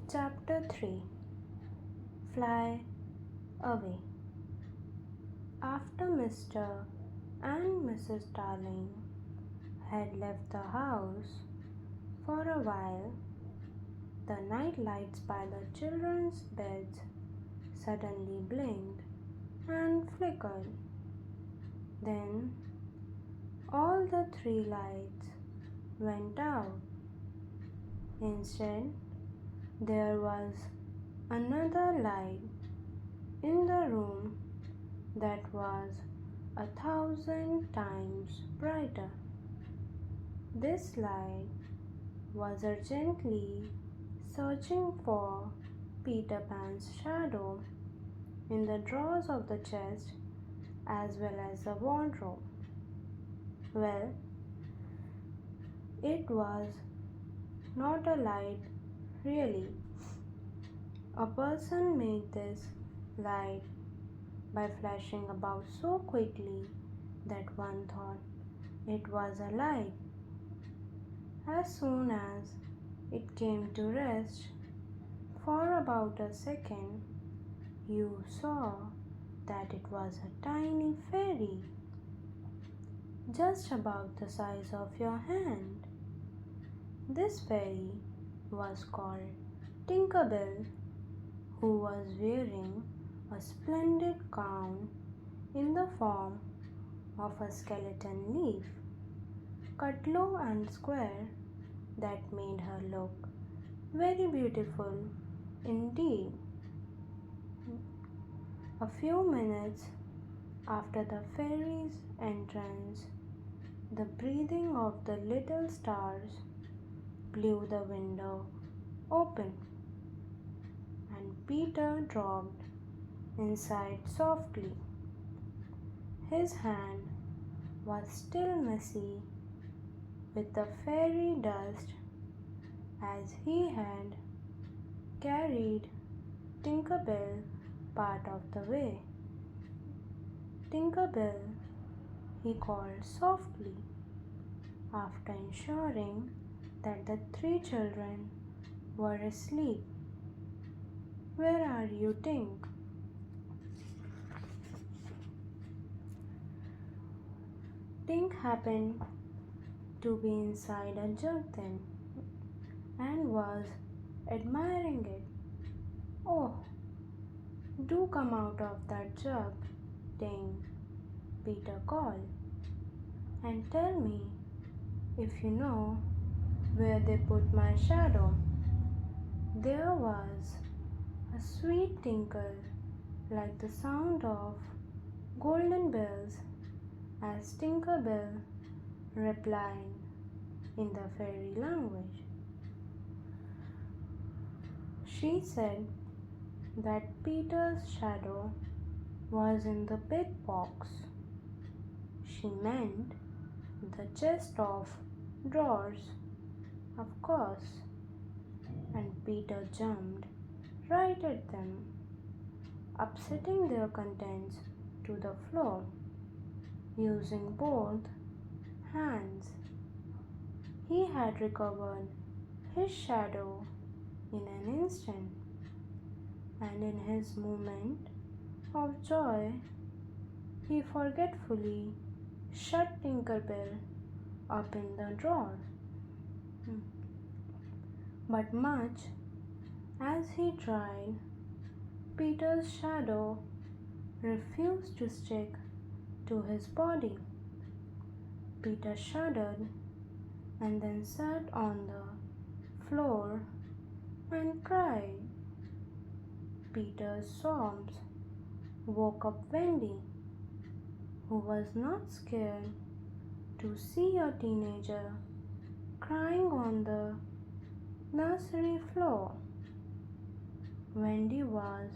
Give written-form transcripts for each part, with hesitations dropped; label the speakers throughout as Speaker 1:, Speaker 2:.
Speaker 1: Chapter 3. Fly Away. After Mr. and Mrs. Darling had left the house for a while, the night lights by the children's beds suddenly blinked and flickered. Then all the three lights went out. Instead, there was another light in the room that was 1,000 times brighter. This light was urgently searching for Peter Pan's shadow in the drawers of the chest as well as the wardrobe. Well, it was not a light really. A person made this light by flashing about so quickly that one thought it was a light. As soon as it came to rest for about a second, you saw that it was a tiny fairy, just about the size of your hand. This fairy was called Tinker Bell, who was wearing a splendid gown in the form of a skeleton leaf, cut low and square, that made her look very beautiful indeed. A few minutes after the fairy's entrance, the breathing of the little stars blew the window open, and Peter dropped inside softly. His hand was still messy with the fairy dust as he had carried Tinker Bell part of the way. Tinker Bell, he called softly, after ensuring that the three children were asleep. Where are you, Tink? Tink happened to be inside a jug then and was admiring it. Oh, do come out of that jug, Tink, Peter called, and tell me if you know where they put my shadow. There was a sweet tinkle like the sound of golden bells as Tinker Bell replied in the fairy language. She said that Peter's shadow was in the big box. She meant the chest of drawers, of course, and Peter jumped right at them, upsetting their contents to the floor using both hands. He had recovered his shadow in an instant, and in his moment of joy, he forgetfully shut Tinker Bell up in the drawer. But much as he tried, Peter's shadow refused to stick to his body. Peter shuddered and then sat on the floor and cried. Peter's sobs woke up Wendy, who was not scared to see a teenager crying on the nursery floor. Wendy was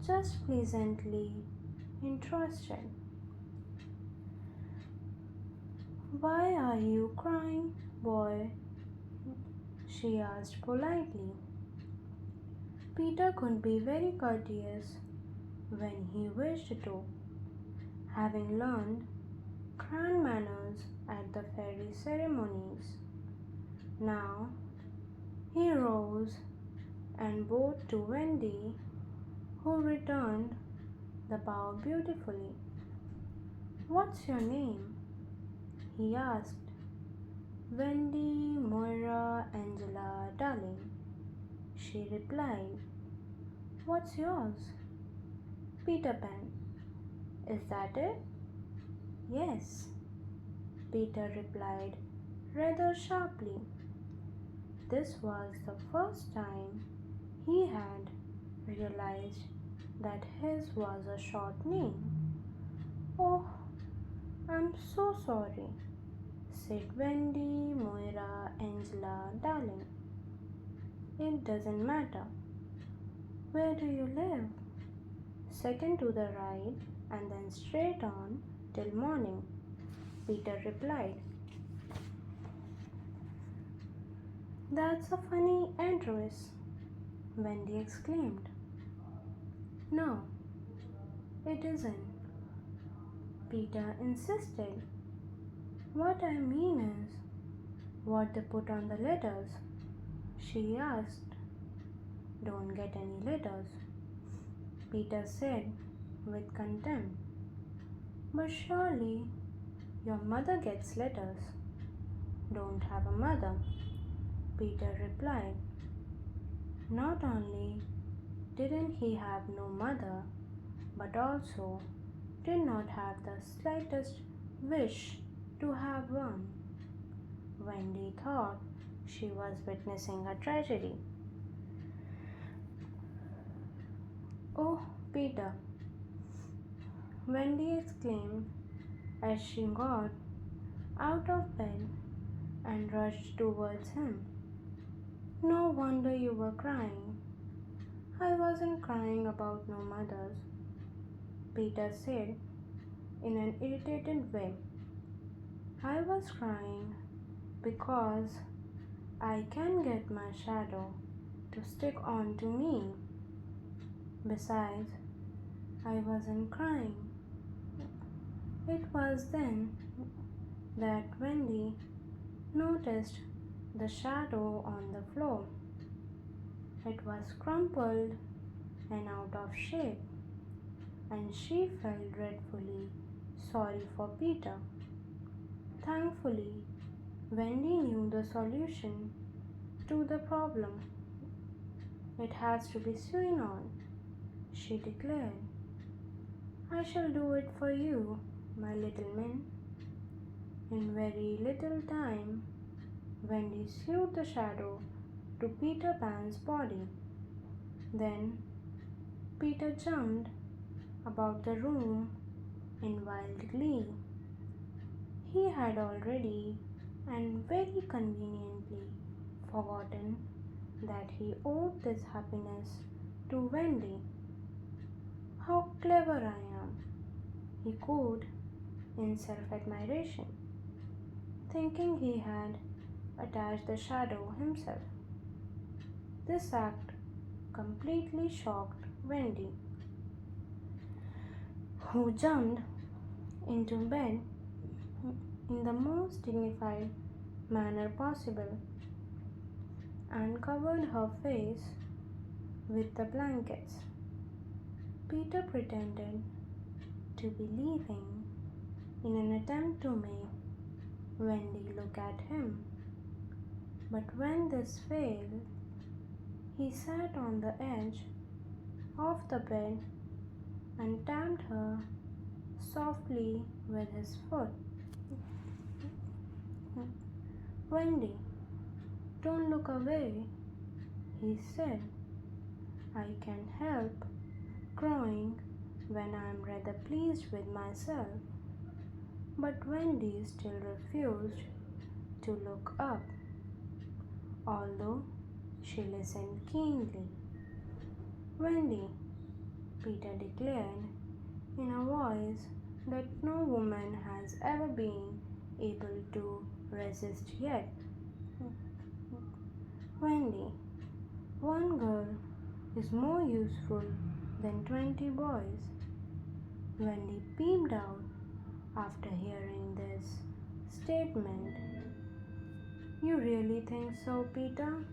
Speaker 1: just pleasantly interested. Why are you crying, boy? She asked politely. Peter could be very courteous when he wished to, having learned grand manners at the fairy ceremonies. Now he rose and bowed to Wendy, who returned the bow beautifully. What's your name? He asked. Wendy, Moira, Angela, darling, she replied. What's yours? Peter Pan. Is that it? Yes, Peter replied rather sharply. This was the first time he had realized that his was a short name. Oh, I'm so sorry, said Wendy, Moira, Angela, darling. It doesn't matter. Where do you live? Second to the right and then straight on till morning, Peter replied. That's a funny address, Wendy exclaimed. No, it isn't, Peter insisted. What I mean is, what they put on the letters, she asked. Don't get any letters, Peter said with contempt. But surely your mother gets letters. Don't have a mother, Peter replied. Not only didn't he have no mother, but also did not have the slightest wish to have one. Wendy thought she was witnessing a tragedy. Oh, Peter, Wendy exclaimed as she got out of bed and rushed towards him. No wonder you were crying. I wasn't crying about no mothers, Peter said in an irritated way. I was crying because I can get my shadow to stick on to me. Besides, I wasn't crying. It was then that Wendy noticed the shadow on the floor. It was crumpled and out of shape, and she felt dreadfully sorry for Peter. Thankfully, Wendy knew the solution to the problem. It has to be sewn on, she declared. I shall do it for you, my little man. In very little time, Wendy sewed the shadow to Peter Pan's body. Then Peter jumped about the room in wild glee. He had already and very conveniently forgotten that he owed this happiness to Wendy. How clever I am, he cooed in self admiration, thinking he had attached the shadow himself. This act completely shocked Wendy, who jumped into bed in the most dignified manner possible and covered her face with the blankets. Peter pretended to be leaving in an attempt to make Wendy look at him. But when this failed, he sat on the edge of the bed and tapped her softly with his foot. Wendy, don't look away, he said. I can't help crying when I'm rather pleased with myself. But Wendy still refused to look up, although she listened keenly. Wendy, Peter declared in a voice that no woman has ever been able to resist yet. Wendy, one girl is more useful than 20 boys. Wendy peeped out after hearing this statement. You really think so, Peter?